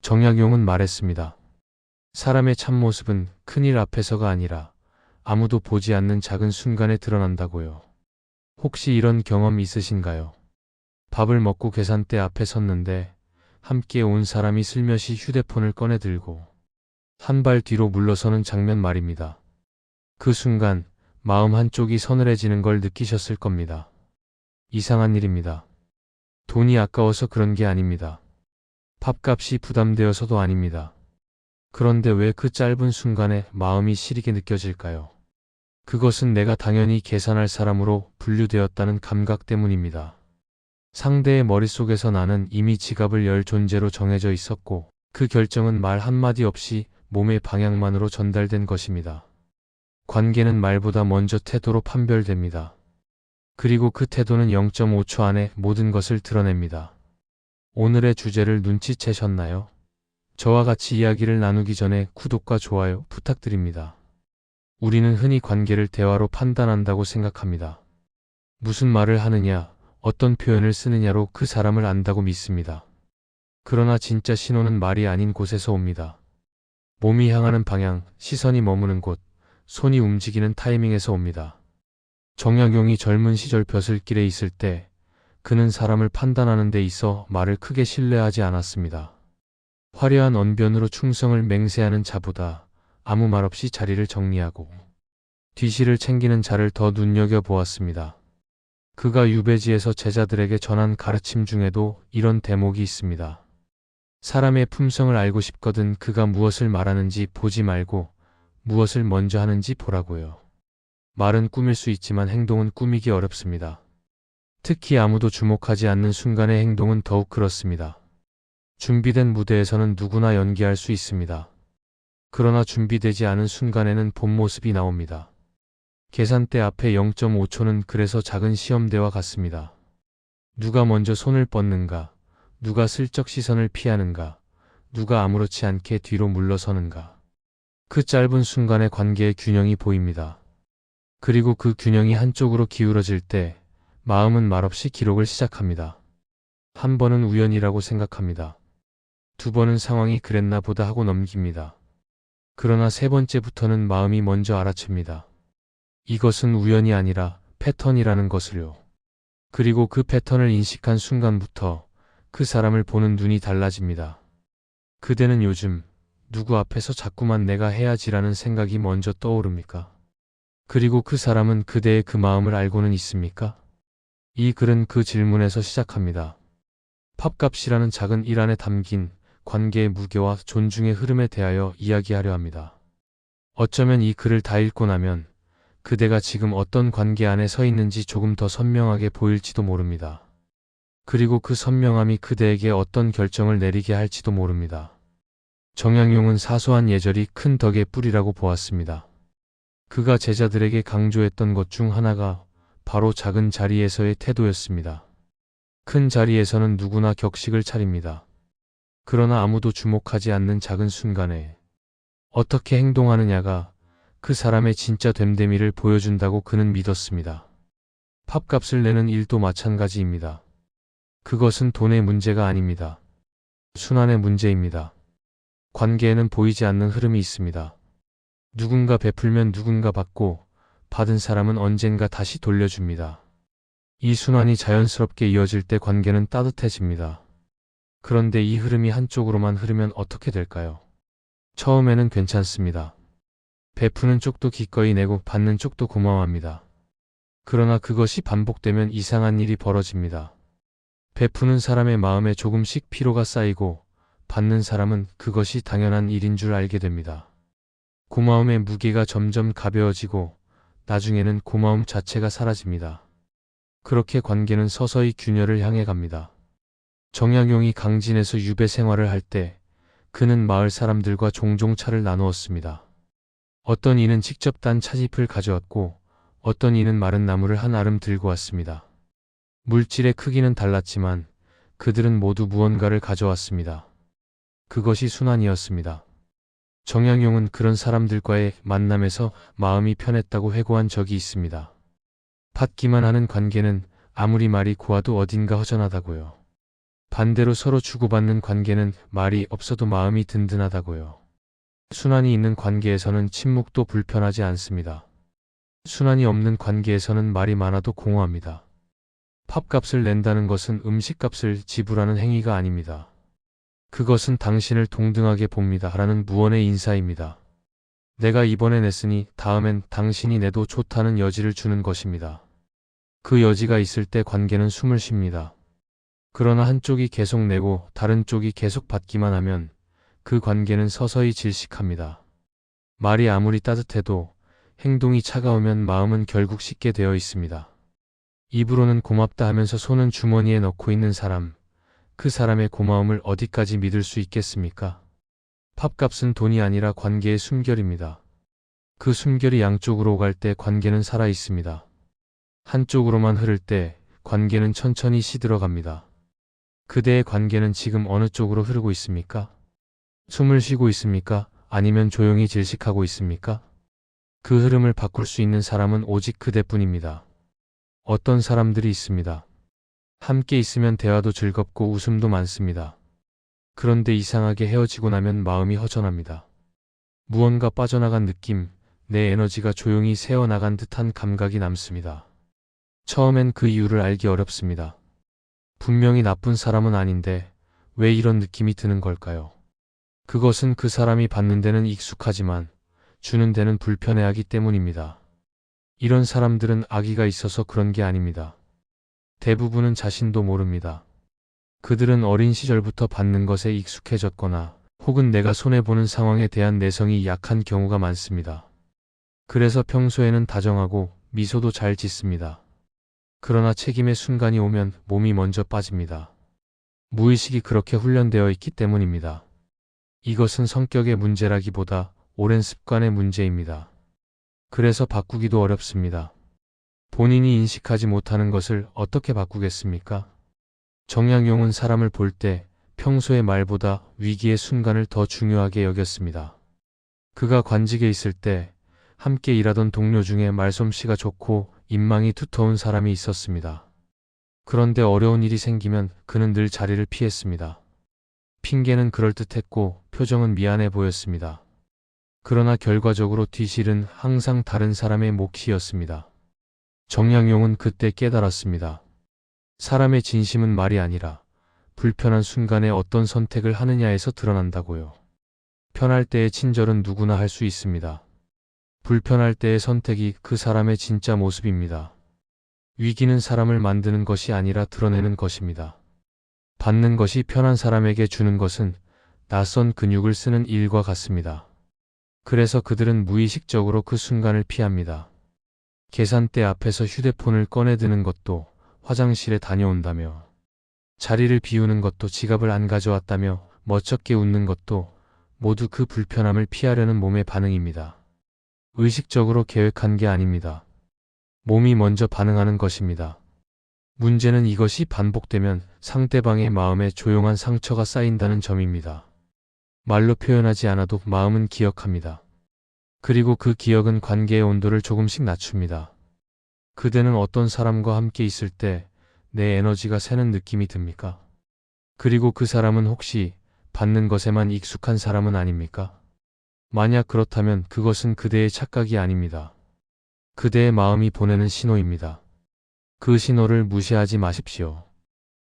정약용은 말했습니다. 사람의 참모습은 큰일 앞에서가 아니라 아무도 보지 않는 작은 순간에 드러난다고요. 혹시 이런 경험 있으신가요? 밥을 먹고 계산대 앞에 섰는데 함께 온 사람이 슬며시 휴대폰을 꺼내 들고 한 발 뒤로 물러서는 장면 말입니다. 그 순간 마음 한쪽이 서늘해지는 걸 느끼셨을 겁니다. 이상한 일입니다. 돈이 아까워서 그런 게 아닙니다. 밥값이 부담되어서도 아닙니다. 그런데 왜 그 짧은 순간에 마음이 시리게 느껴질까요? 그것은 내가 당연히 계산할 사람으로 분류되었다는 감각 때문입니다. 상대의 머릿속에서 나는 이미 지갑을 열 존재로 정해져 있었고 그 결정은 말 한마디 없이 몸의 방향만으로 전달된 것입니다. 관계는 말보다 먼저 태도로 판별됩니다. 그리고 그 태도는 0.5초 안에 모든 것을 드러냅니다. 오늘의 주제를 눈치채셨나요? 저와 같이 이야기를 나누기 전에 구독과 좋아요 부탁드립니다. 우리는 흔히 관계를 대화로 판단한다고 생각합니다. 무슨 말을 하느냐, 어떤 표현을 쓰느냐로 그 사람을 안다고 믿습니다. 그러나 진짜 신호는 말이 아닌 곳에서 옵니다. 몸이 향하는 방향, 시선이 머무는 곳, 손이 움직이는 타이밍에서 옵니다. 정약용이 젊은 시절 벼슬길에 있을 때 그는 사람을 판단하는 데 있어 말을 크게 신뢰하지 않았습니다. 화려한 언변으로 충성을 맹세하는 자보다 아무 말 없이 자리를 정리하고 뒤실을 챙기는 자를 더 눈여겨보았습니다. 그가 유배지에서 제자들에게 전한 가르침 중에도 이런 대목이 있습니다. 사람의 품성을 알고 싶거든 그가 무엇을 말하는지 보지 말고 무엇을 먼저 하는지 보라고요. 말은 꾸밀 수 있지만 행동은 꾸미기 어렵습니다. 특히 아무도 주목하지 않는 순간의 행동은 더욱 그렇습니다. 준비된 무대에서는 누구나 연기할 수 있습니다. 그러나 준비되지 않은 순간에는 본 모습이 나옵니다. 계산대 앞에 0.5초는 그래서 작은 시험대와 같습니다. 누가 먼저 손을 뻗는가, 누가 슬쩍 시선을 피하는가, 누가 아무렇지 않게 뒤로 물러서는가. 그 짧은 순간의 관계의 균형이 보입니다. 그리고 그 균형이 한쪽으로 기울어질 때 마음은 말없이 기록을 시작합니다. 한 번은 우연이라고 생각합니다. 두 번은 상황이 그랬나 보다 하고 넘깁니다. 그러나 세 번째부터는 마음이 먼저 알아챕니다. 이것은 우연이 아니라 패턴이라는 것을요. 그리고 그 패턴을 인식한 순간부터 그 사람을 보는 눈이 달라집니다. 그대는 요즘 누구 앞에서 자꾸만 내가 해야지라는 생각이 먼저 떠오릅니까? 그리고 그 사람은 그대의 그 마음을 알고는 있습니까? 이 글은 그 질문에서 시작합니다. 밥값이라는 작은 일 안에 담긴 관계의 무게와 존중의 흐름에 대하여 이야기하려 합니다. 어쩌면 이 글을 다 읽고 나면 그대가 지금 어떤 관계 안에 서 있는지 조금 더 선명하게 보일지도 모릅니다. 그리고 그 선명함이 그대에게 어떤 결정을 내리게 할지도 모릅니다. 정약용은 사소한 예절이 큰 덕의 뿌리라고 보았습니다. 그가 제자들에게 강조했던 것 중 하나가 바로 작은 자리에서의 태도였습니다. 큰 자리에서는 누구나 격식을 차립니다. 그러나 아무도 주목하지 않는 작은 순간에 어떻게 행동하느냐가 그 사람의 진짜 됨됨이를 보여준다고 그는 믿었습니다. 밥값을 내는 일도 마찬가지입니다. 그것은 돈의 문제가 아닙니다. 순환의 문제입니다. 관계에는 보이지 않는 흐름이 있습니다. 누군가 베풀면 누군가 받고 받은 사람은 언젠가 다시 돌려줍니다. 이 순환이 자연스럽게 이어질 때 관계는 따뜻해집니다. 그런데 이 흐름이 한쪽으로만 흐르면 어떻게 될까요? 처음에는 괜찮습니다. 베푸는 쪽도 기꺼이 내고 받는 쪽도 고마워합니다. 그러나 그것이 반복되면 이상한 일이 벌어집니다. 베푸는 사람의 마음에 조금씩 피로가 쌓이고 받는 사람은 그것이 당연한 일인 줄 알게 됩니다. 고마움의 무게가 점점 가벼워지고 나중에는 고마움 자체가 사라집니다. 그렇게 관계는 서서히 균열을 향해 갑니다. 정약용이 강진에서 유배 생활을 할 때 그는 마을 사람들과 종종 차를 나누었습니다. 어떤 이는 직접 딴 찻잎을 가져왔고 어떤 이는 마른 나무를 한 아름 들고 왔습니다. 물질의 크기는 달랐지만 그들은 모두 무언가를 가져왔습니다. 그것이 순환이었습니다. 정약용은 그런 사람들과의 만남에서 마음이 편했다고 회고한 적이 있습니다. 받기만 하는 관계는 아무리 말이 고와도 어딘가 허전하다고요. 반대로 서로 주고받는 관계는 말이 없어도 마음이 든든하다고요. 순환이 있는 관계에서는 침묵도 불편하지 않습니다. 순환이 없는 관계에서는 말이 많아도 공허합니다. 팝값을 낸다는 것은 음식값을 지불하는 행위가 아닙니다. 그것은 당신을 동등하게 봅니다. 라는 무언의 인사입니다. 내가 이번에 냈으니 다음엔 당신이 내도 좋다는 여지를 주는 것입니다. 그 여지가 있을 때 관계는 숨을 쉽니다. 그러나 한쪽이 계속 내고 다른 쪽이 계속 받기만 하면 그 관계는 서서히 질식합니다. 말이 아무리 따뜻해도 행동이 차가우면 마음은 결국 식게 되어 있습니다. 입으로는 고맙다 하면서 손은 주머니에 넣고 있는 사람, 그 사람의 고마움을 어디까지 믿을 수 있겠습니까? 팝값은 돈이 아니라 관계의 숨결입니다. 그 숨결이 양쪽으로 오갈 때 관계는 살아 있습니다. 한쪽으로만 흐를 때 관계는 천천히 시들어갑니다. 그대의 관계는 지금 어느 쪽으로 흐르고 있습니까? 숨을 쉬고 있습니까? 아니면 조용히 질식하고 있습니까? 그 흐름을 바꿀 수 있는 사람은 오직 그대뿐입니다. 어떤 사람들이 있습니다. 함께 있으면 대화도 즐겁고 웃음도 많습니다. 그런데 이상하게 헤어지고 나면 마음이 허전합니다. 무언가 빠져나간 느낌, 내 에너지가 조용히 새어나간 듯한 감각이 남습니다. 처음엔 그 이유를 알기 어렵습니다. 분명히 나쁜 사람은 아닌데 왜 이런 느낌이 드는 걸까요? 그것은 그 사람이 받는 데는 익숙하지만 주는 데는 불편해하기 때문입니다. 이런 사람들은 악의가 있어서 그런 게 아닙니다. 대부분은 자신도 모릅니다. 그들은 어린 시절부터 받는 것에 익숙해졌거나 혹은 내가 손해보는 상황에 대한 내성이 약한 경우가 많습니다. 그래서 평소에는 다정하고 미소도 잘 짓습니다. 그러나 책임의 순간이 오면 몸이 먼저 빠집니다. 무의식이 그렇게 훈련되어 있기 때문입니다. 이것은 성격의 문제라기보다 오랜 습관의 문제입니다. 그래서 바꾸기도 어렵습니다. 본인이 인식하지 못하는 것을 어떻게 바꾸겠습니까? 정약용은 사람을 볼 때 평소의 말보다 위기의 순간을 더 중요하게 여겼습니다. 그가 관직에 있을 때 함께 일하던 동료 중에 말솜씨가 좋고 인망이 두터운 사람이 있었습니다. 그런데 어려운 일이 생기면 그는 늘 자리를 피했습니다. 핑계는 그럴듯했고 표정은 미안해 보였습니다. 그러나 결과적으로 뒤실은 항상 다른 사람의 몫이었습니다. 정약용은 그때 깨달았습니다. 사람의 진심은 말이 아니라 불편한 순간에 어떤 선택을 하느냐에서 드러난다고요. 편할 때의 친절은 누구나 할 수 있습니다. 불편할 때의 선택이 그 사람의 진짜 모습입니다. 위기는 사람을 만드는 것이 아니라 드러내는 것입니다. 받는 것이 편한 사람에게 주는 것은 낯선 근육을 쓰는 일과 같습니다. 그래서 그들은 무의식적으로 그 순간을 피합니다. 계산대 앞에서 휴대폰을 꺼내드는 것도, 화장실에 다녀온다며, 자리를 비우는 것도, 지갑을 안 가져왔다며 멋쩍게 웃는 것도 모두 그 불편함을 피하려는 몸의 반응입니다. 의식적으로 계획한 게 아닙니다. 몸이 먼저 반응하는 것입니다. 문제는 이것이 반복되면 상대방의 마음에 조용한 상처가 쌓인다는 점입니다. 말로 표현하지 않아도 마음은 기억합니다. 그리고 그 기억은 관계의 온도를 조금씩 낮춥니다. 그대는 어떤 사람과 함께 있을 때 내 에너지가 새는 느낌이 듭니까? 그리고 그 사람은 혹시 받는 것에만 익숙한 사람은 아닙니까? 만약 그렇다면 그것은 그대의 착각이 아닙니다. 그대의 마음이 보내는 신호입니다. 그 신호를 무시하지 마십시오.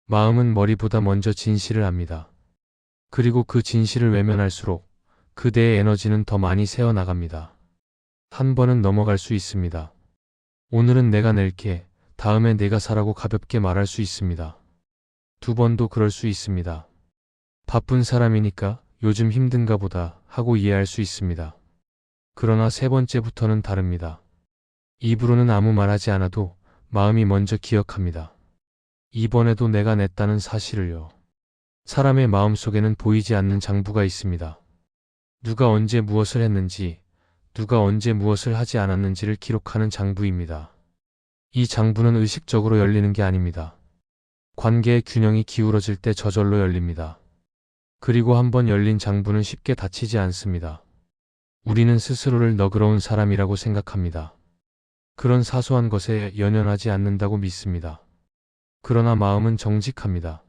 마음은 머리보다 먼저 진실을 압니다. 그리고 그 진실을 외면할수록 그대의 에너지는 더 많이 새어나갑니다. 한 번은 넘어갈 수 있습니다. 오늘은 내가 낼게, 다음에 내가 사라고 가볍게 말할 수 있습니다. 두 번도 그럴 수 있습니다. 바쁜 사람이니까 요즘 힘든가 보다 하고 이해할 수 있습니다. 그러나 세 번째부터는 다릅니다. 입으로는 아무 말하지 않아도 마음이 먼저 기억합니다. 이번에도 내가 냈다는 사실을요. 사람의 마음속에는 보이지 않는 장부가 있습니다. 누가 언제 무엇을 했는지, 누가 언제 무엇을 하지 않았는지를 기록하는 장부입니다. 이 장부는 의식적으로 열리는 게 아닙니다. 관계의 균형이 기울어질 때 저절로 열립니다. 그리고 한번 열린 장부는 쉽게 닫히지 않습니다. 우리는 스스로를 너그러운 사람이라고 생각합니다. 그런 사소한 것에 연연하지 않는다고 믿습니다. 그러나 마음은 정직합니다.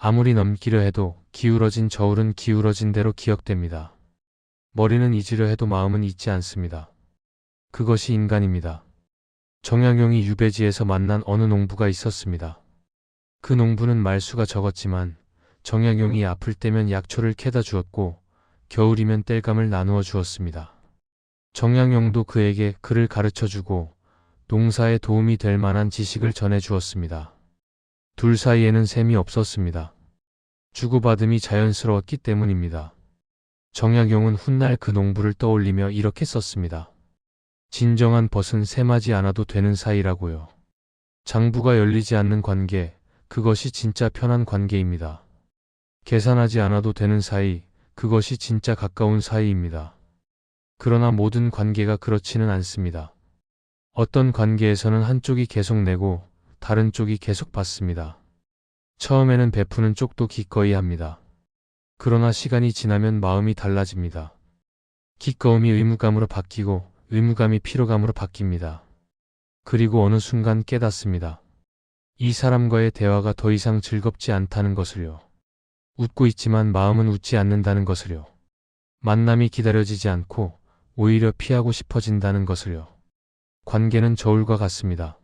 아무리 넘기려 해도 기울어진 저울은 기울어진 대로 기억됩니다. 머리는 잊으려 해도 마음은 잊지 않습니다. 그것이 인간입니다. 정약용이 유배지에서 만난 어느 농부가 있었습니다. 그 농부는 말수가 적었지만 정약용이 아플 때면 약초를 캐다 주었고 겨울이면 땔감을 나누어 주었습니다. 정약용도 그에게 글을 가르쳐주고 농사에 도움이 될 만한 지식을 전해 주었습니다. 둘 사이에는 셈이 없었습니다. 주고받음이 자연스러웠기 때문입니다. 정약용은 훗날 그 농부를 떠올리며 이렇게 썼습니다. 진정한 벗은 셈하지 않아도 되는 사이라고요. 장부가 열리지 않는 관계, 그것이 진짜 편한 관계입니다. 계산하지 않아도 되는 사이, 그것이 진짜 가까운 사이입니다. 그러나 모든 관계가 그렇지는 않습니다. 어떤 관계에서는 한쪽이 계속 내고 다른 쪽이 계속 받습니다. 처음에는 베푸는 쪽도 기꺼이 합니다. 그러나 시간이 지나면 마음이 달라집니다. 기꺼움이 의무감으로 바뀌고 의무감이 피로감으로 바뀝니다. 그리고 어느 순간 깨닫습니다. 이 사람과의 대화가 더 이상 즐겁지 않다는 것을요. 웃고 있지만 마음은 웃지 않는다는 것을요. 만남이 기다려지지 않고 오히려 피하고 싶어진다는 것을요. 관계는 저울과 같습니다.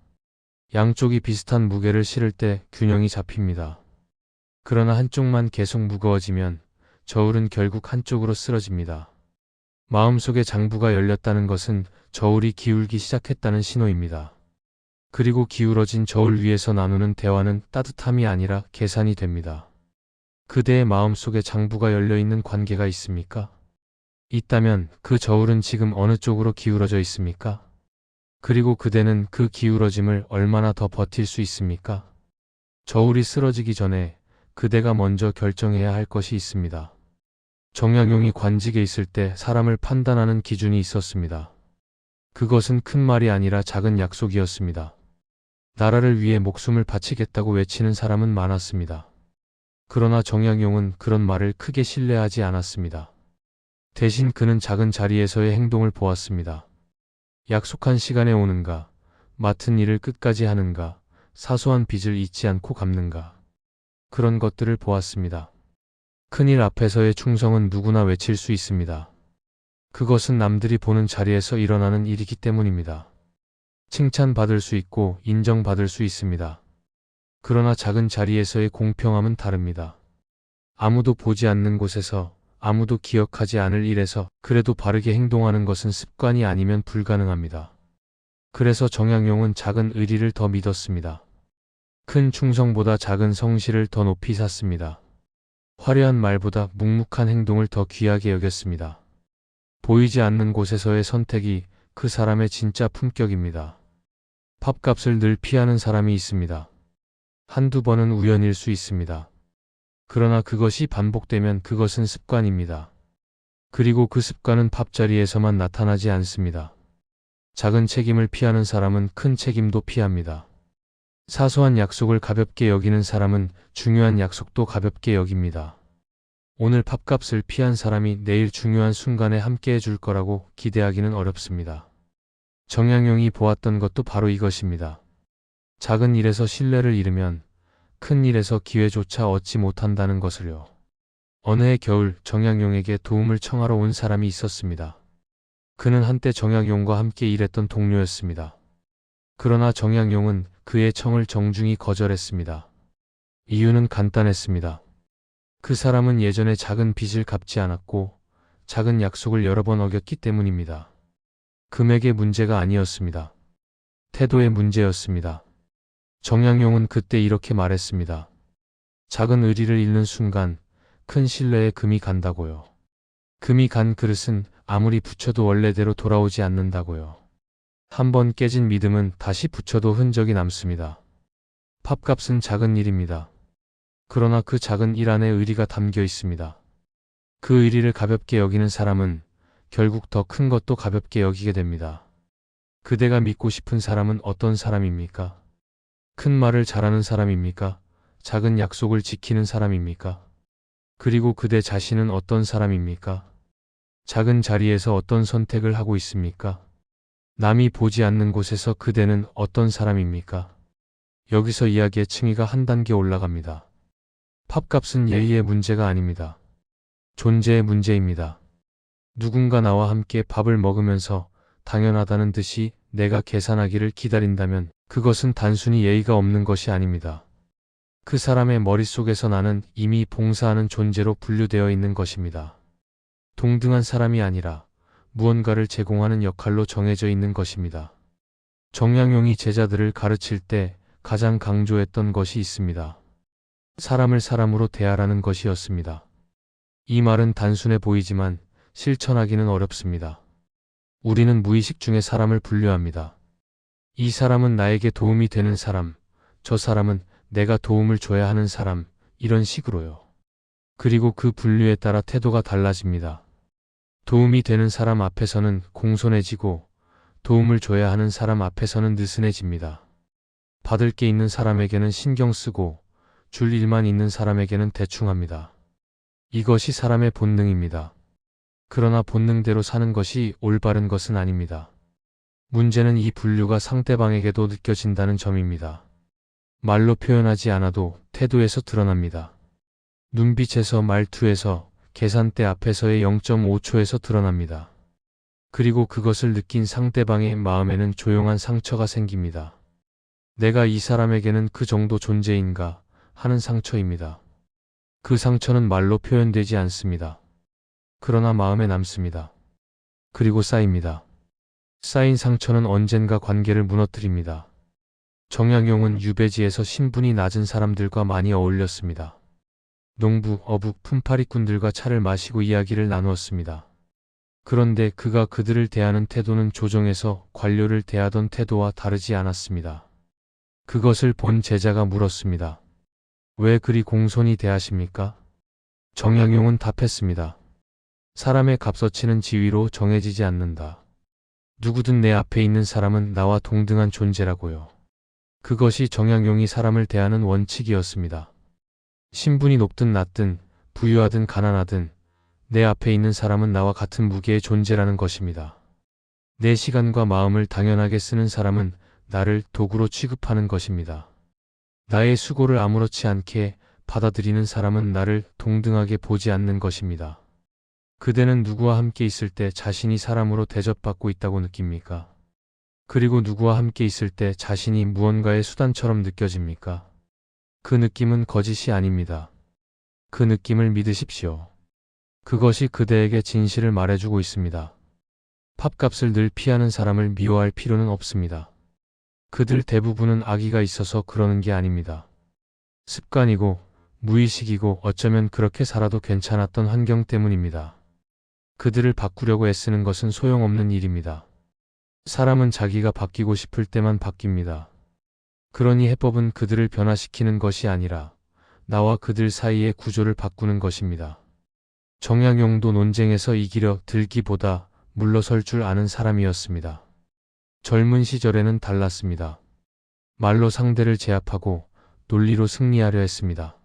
양쪽이 비슷한 무게를 실을 때 균형이 잡힙니다. 그러나 한쪽만 계속 무거워지면 저울은 결국 한쪽으로 쓰러집니다. 마음속에 장부가 열렸다는 것은 저울이 기울기 시작했다는 신호입니다. 그리고 기울어진 저울 위에서 나누는 대화는 따뜻함이 아니라 계산이 됩니다. 그대의 마음속에 장부가 열려있는 관계가 있습니까? 있다면 그 저울은 지금 어느 쪽으로 기울어져 있습니까? 그리고 그대는 그 기울어짐을 얼마나 더 버틸 수 있습니까? 저울이 쓰러지기 전에 그대가 먼저 결정해야 할 것이 있습니다. 정약용이 관직에 있을 때 사람을 판단하는 기준이 있었습니다. 그것은 큰 말이 아니라 작은 약속이었습니다. 나라를 위해 목숨을 바치겠다고 외치는 사람은 많았습니다. 그러나 정약용은 그런 말을 크게 신뢰하지 않았습니다. 대신 그는 작은 자리에서의 행동을 보았습니다. 약속한 시간에 오는가, 맡은 일을 끝까지 하는가, 사소한 빚을 잊지 않고 갚는가. 그런 것들을 보았습니다. 큰일 앞에서의 충성은 누구나 외칠 수 있습니다. 그것은 남들이 보는 자리에서 일어나는 일이기 때문입니다. 칭찬받을 수 있고 인정받을 수 있습니다. 그러나 작은 자리에서의 공평함은 다릅니다. 아무도 보지 않는 곳에서, 아무도 기억하지 않을 일에서 그래도 바르게 행동하는 것은 습관이 아니면 불가능합니다. 그래서 정약용은 작은 의리를 더 믿었습니다. 큰 충성보다 작은 성실을 더 높이 샀습니다. 화려한 말보다 묵묵한 행동을 더 귀하게 여겼습니다. 보이지 않는 곳에서의 선택이 그 사람의 진짜 품격입니다. 밥값을 늘 피하는 사람이 있습니다. 한두 번은 우연일 수 있습니다. 그러나 그것이 반복되면 그것은 습관입니다. 그리고 그 습관은 밥자리에서만 나타나지 않습니다. 작은 책임을 피하는 사람은 큰 책임도 피합니다. 사소한 약속을 가볍게 여기는 사람은 중요한 약속도 가볍게 여깁니다. 오늘 밥값을 피한 사람이 내일 중요한 순간에 함께 해줄 거라고 기대하기는 어렵습니다. 정약용이 보았던 것도 바로 이것입니다. 작은 일에서 신뢰를 잃으면 큰 일에서 기회조차 얻지 못한다는 것을요. 어느 해 겨울 정약용에게 도움을 청하러 온 사람이 있었습니다. 그는 한때 정약용과 함께 일했던 동료였습니다. 그러나 정약용은 그의 청을 정중히 거절했습니다. 이유는 간단했습니다. 그 사람은 예전에 작은 빚을 갚지 않았고 작은 약속을 여러 번 어겼기 때문입니다. 금액의 문제가 아니었습니다. 태도의 문제였습니다. 정약용은 그때 이렇게 말했습니다. 작은 의리를 잃는 순간 큰 신뢰에 금이 간다고요. 금이 간 그릇은 아무리 붙여도 원래대로 돌아오지 않는다고요. 한번 깨진 믿음은 다시 붙여도 흔적이 남습니다. 밥값은 작은 일입니다. 그러나 그 작은 일 안에 의리가 담겨 있습니다. 그 의리를 가볍게 여기는 사람은 결국 더 큰 것도 가볍게 여기게 됩니다. 그대가 믿고 싶은 사람은 어떤 사람입니까? 큰 말을 잘하는 사람입니까? 작은 약속을 지키는 사람입니까? 그리고 그대 자신은 어떤 사람입니까? 작은 자리에서 어떤 선택을 하고 있습니까? 남이 보지 않는 곳에서 그대는 어떤 사람입니까? 여기서 이야기의 층위가 한 단계 올라갑니다. 밥값은 예의의 문제가 아닙니다. 존재의 문제입니다. 누군가 나와 함께 밥을 먹으면서 당연하다는 듯이 내가 계산하기를 기다린다면 그것은 단순히 예의가 없는 것이 아닙니다. 그 사람의 머릿속에서 나는 이미 봉사하는 존재로 분류되어 있는 것입니다. 동등한 사람이 아니라 무언가를 제공하는 역할로 정해져 있는 것입니다. 정약용이 제자들을 가르칠 때 가장 강조했던 것이 있습니다. 사람을 사람으로 대하라는 것이었습니다. 이 말은 단순해 보이지만 실천하기는 어렵습니다. 우리는 무의식 중에 사람을 분류합니다. 이 사람은 나에게 도움이 되는 사람, 저 사람은 내가 도움을 줘야 하는 사람, 이런 식으로요. 그리고 그 분류에 따라 태도가 달라집니다. 도움이 되는 사람 앞에서는 공손해지고 도움을 줘야 하는 사람 앞에서는 느슨해집니다. 받을 게 있는 사람에게는 신경 쓰고 줄 일만 있는 사람에게는 대충 합니다. 이것이 사람의 본능입니다. 그러나 본능대로 사는 것이 올바른 것은 아닙니다. 문제는 이 분류가 상대방에게도 느껴진다는 점입니다. 말로 표현하지 않아도 태도에서 드러납니다. 눈빛에서, 말투에서, 계산대 앞에서의 0.5초에서 드러납니다. 그리고 그것을 느낀 상대방의 마음에는 조용한 상처가 생깁니다. 내가 이 사람에게는 그 정도 존재인가 하는 상처입니다. 그 상처는 말로 표현되지 않습니다. 그러나 마음에 남습니다. 그리고 쌓입니다. 쌓인 상처는 언젠가 관계를 무너뜨립니다. 정약용은 유배지에서 신분이 낮은 사람들과 많이 어울렸습니다. 농부, 어북, 품팔이꾼들과 차를 마시고 이야기를 나누었습니다. 그런데 그가 그들을 대하는 태도는 조정에서 관료를 대하던 태도와 다르지 않았습니다. 그것을 본 제자가 물었습니다. 왜 그리 공손히 대하십니까? 정약용은 답했습니다. 사람의 값어치는 지위로 정해지지 않는다. 누구든 내 앞에 있는 사람은 나와 동등한 존재라고요. 그것이 정약용이 사람을 대하는 원칙이었습니다. 신분이 높든 낮든 부유하든 가난하든 내 앞에 있는 사람은 나와 같은 무게의 존재라는 것입니다. 내 시간과 마음을 당연하게 쓰는 사람은 나를 도구로 취급하는 것입니다. 나의 수고를 아무렇지 않게 받아들이는 사람은 나를 동등하게 보지 않는 것입니다. 그대는 누구와 함께 있을 때 자신이 사람으로 대접받고 있다고 느낍니까? 그리고 누구와 함께 있을 때 자신이 무언가의 수단처럼 느껴집니까? 그 느낌은 거짓이 아닙니다. 그 느낌을 믿으십시오. 그것이 그대에게 진실을 말해주고 있습니다. 밥값을 늘 피하는 사람을 미워할 필요는 없습니다. 그들 대부분은 악의가 있어서 그러는 게 아닙니다. 습관이고 무의식이고 어쩌면 그렇게 살아도 괜찮았던 환경 때문입니다. 그들을 바꾸려고 애쓰는 것은 소용없는 일입니다. 사람은 자기가 바뀌고 싶을 때만 바뀝니다. 그러니 해법은 그들을 변화시키는 것이 아니라 나와 그들 사이의 구조를 바꾸는 것입니다. 정약용도 논쟁에서 이기려 들기보다 물러설 줄 아는 사람이었습니다. 젊은 시절에는 달랐습니다. 말로 상대를 제압하고 논리로 승리하려 했습니다.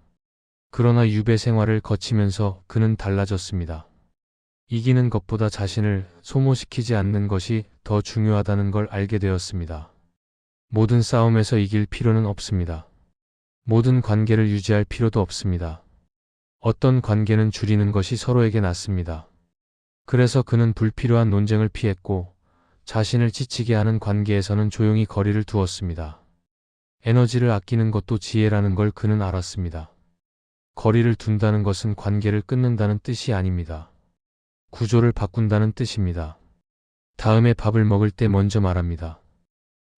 그러나 유배 생활을 거치면서 그는 달라졌습니다. 이기는 것보다 자신을 소모시키지 않는 것이 더 중요하다는 걸 알게 되었습니다. 모든 싸움에서 이길 필요는 없습니다. 모든 관계를 유지할 필요도 없습니다. 어떤 관계는 줄이는 것이 서로에게 낫습니다. 그래서 그는 불필요한 논쟁을 피했고 자신을 지치게 하는 관계에서는 조용히 거리를 두었습니다. 에너지를 아끼는 것도 지혜라는 걸 그는 알았습니다. 거리를 둔다는 것은 관계를 끊는다는 뜻이 아닙니다. 구조를 바꾼다는 뜻입니다. 다음에 밥을 먹을 때 먼저 말합니다.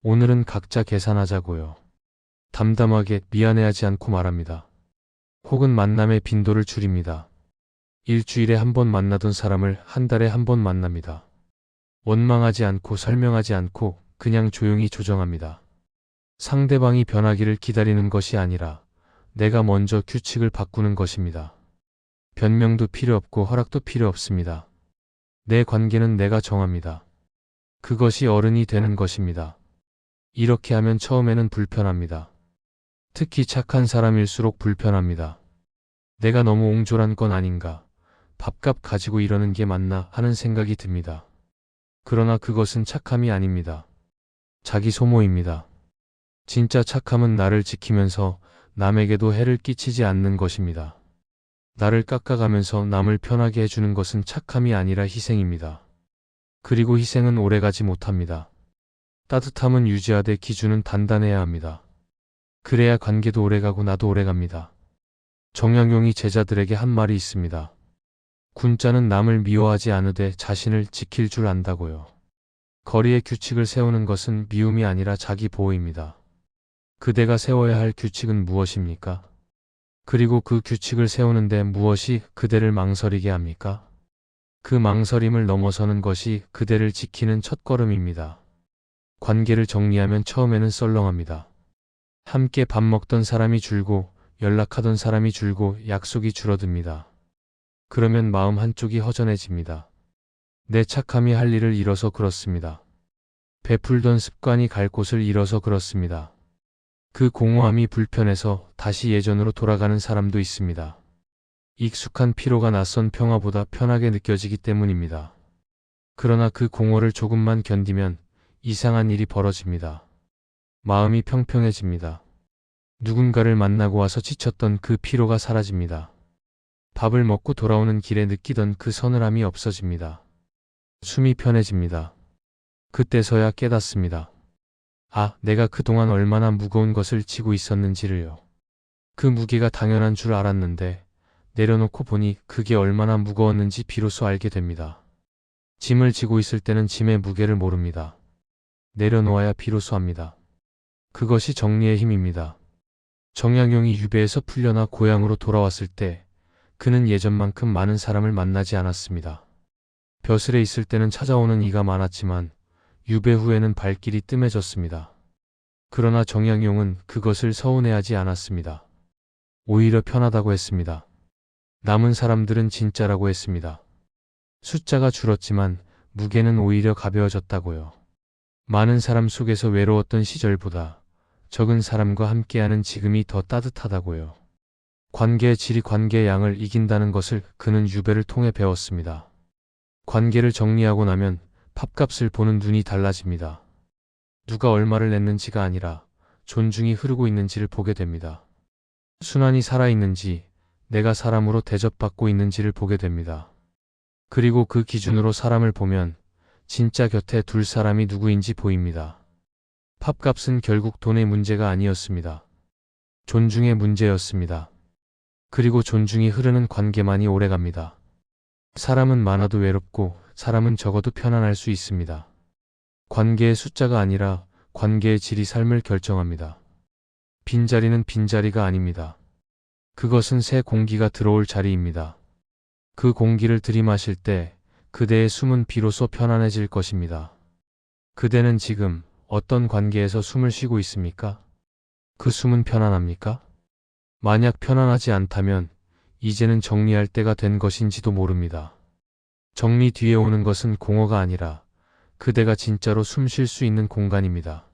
오늘은 각자 계산하자고요. 담담하게 미안해하지 않고 말합니다. 혹은 만남의 빈도를 줄입니다. 일주일에 한 번 만나던 사람을 한 달에 한 번 만납니다. 원망하지 않고 설명하지 않고 그냥 조용히 조정합니다. 상대방이 변하기를 기다리는 것이 아니라 내가 먼저 규칙을 바꾸는 것입니다. 변명도 필요 없고 허락도 필요 없습니다. 내 관계는 내가 정합니다. 그것이 어른이 되는 것입니다. 이렇게 하면 처음에는 불편합니다. 특히 착한 사람일수록 불편합니다. 내가 너무 옹졸한 건 아닌가, 밥값 가지고 이러는 게 맞나 하는 생각이 듭니다. 그러나 그것은 착함이 아닙니다. 자기 소모입니다. 진짜 착함은 나를 지키면서 남에게도 해를 끼치지 않는 것입니다. 나를 깎아가면서 남을 편하게 해주는 것은 착함이 아니라 희생입니다. 그리고 희생은 오래가지 못합니다. 따뜻함은 유지하되 기준은 단단해야 합니다. 그래야 관계도 오래가고 나도 오래갑니다. 정약용이 제자들에게 한 말이 있습니다. 군자는 남을 미워하지 않으되 자신을 지킬 줄 안다고요. 거리에 규칙을 세우는 것은 미움이 아니라 자기 보호입니다. 그대가 세워야 할 규칙은 무엇입니까? 그리고 그 규칙을 세우는데 무엇이 그대를 망설이게 합니까? 그 망설임을 넘어서는 것이 그대를 지키는 첫걸음입니다. 관계를 정리하면 처음에는 썰렁합니다. 함께 밥 먹던 사람이 줄고 연락하던 사람이 줄고 약속이 줄어듭니다. 그러면 마음 한쪽이 허전해집니다. 내 착함이 할 일을 잃어서 그렇습니다. 베풀던 습관이 갈 곳을 잃어서 그렇습니다. 그 공허함이 불편해서 다시 예전으로 돌아가는 사람도 있습니다. 익숙한 피로가 낯선 평화보다 편하게 느껴지기 때문입니다. 그러나 그 공허를 조금만 견디면 이상한 일이 벌어집니다. 마음이 평평해집니다. 누군가를 만나고 와서 지쳤던 그 피로가 사라집니다. 밥을 먹고 돌아오는 길에 느끼던 그 서늘함이 없어집니다. 숨이 편해집니다. 그때서야 깨닫습니다. 아, 내가 그동안 얼마나 무거운 것을 지고 있었는지를요. 그 무게가 당연한 줄 알았는데 내려놓고 보니 그게 얼마나 무거웠는지 비로소 알게 됩니다. 짐을 지고 있을 때는 짐의 무게를 모릅니다. 내려놓아야 비로소 합니다. 그것이 정리의 힘입니다. 정약용이 유배에서 풀려나 고향으로 돌아왔을 때 그는 예전만큼 많은 사람을 만나지 않았습니다. 벼슬에 있을 때는 찾아오는 이가 많았지만 유배 후에는 발길이 뜸해졌습니다. 그러나 정약용은 그것을 서운해하지 않았습니다. 오히려 편하다고 했습니다. 남은 사람들은 진짜라고 했습니다. 숫자가 줄었지만 무게는 오히려 가벼워졌다고요. 많은 사람 속에서 외로웠던 시절보다 적은 사람과 함께하는 지금이 더 따뜻하다고요. 관계의 질이 관계의 양을 이긴다는 것을 그는 유배를 통해 배웠습니다. 관계를 정리하고 나면 팝값을 보는 눈이 달라집니다. 누가 얼마를 냈는지가 아니라 존중이 흐르고 있는지를 보게 됩니다. 순환이 살아있는지 내가 사람으로 대접받고 있는지를 보게 됩니다. 그리고 그 기준으로 사람을 보면 진짜 곁에 둘 사람이 누구인지 보입니다. 팝값은 결국 돈의 문제가 아니었습니다. 존중의 문제였습니다. 그리고 존중이 흐르는 관계만이 오래갑니다. 사람은 많아도 외롭고 사람은 적어도 편안할 수 있습니다. 관계의 숫자가 아니라 관계의 질이 삶을 결정합니다. 빈자리는 빈자리가 아닙니다. 그것은 새 공기가 들어올 자리입니다. 그 공기를 들이마실 때 그대의 숨은 비로소 편안해질 것입니다. 그대는 지금 어떤 관계에서 숨을 쉬고 있습니까? 그 숨은 편안합니까? 만약 편안하지 않다면 이제는 정리할 때가 된 것인지도 모릅니다. 정리 뒤에 오는 것은 공허가 아니라 그대가 진짜로 숨 쉴 수 있는 공간입니다.